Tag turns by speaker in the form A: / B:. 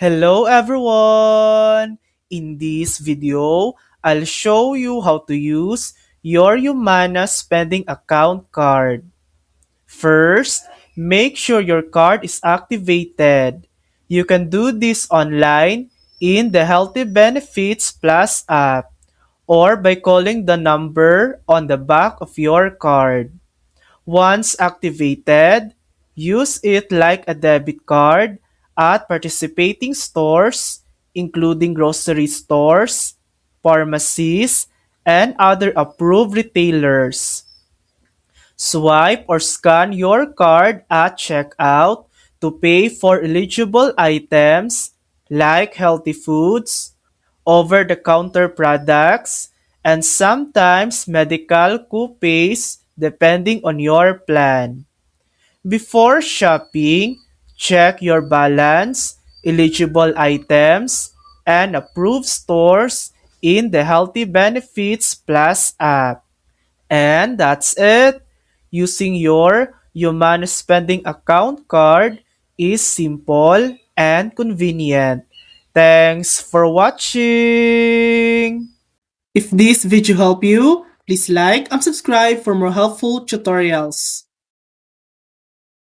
A: Hello everyone! In this video, I'll show you how to use your Humana spending account card. First, make sure your card is activated. You can do this online in the Healthy Benefits Plus app or by calling the number on the back of your card. Once activated, use it like a debit card at participating stores, including grocery stores, pharmacies, and other approved retailers. Swipe or scan your card at checkout to pay for eligible items like healthy foods, over-the-counter products, and sometimes medical co-pays depending on your plan. Before shopping, check your balance, eligible items, and approved stores in the Healthy Benefits Plus app. And that's it. Using your Humana Spending Account card is simple and convenient. Thanks for watching! If this video helped you, please like and subscribe for more helpful tutorials.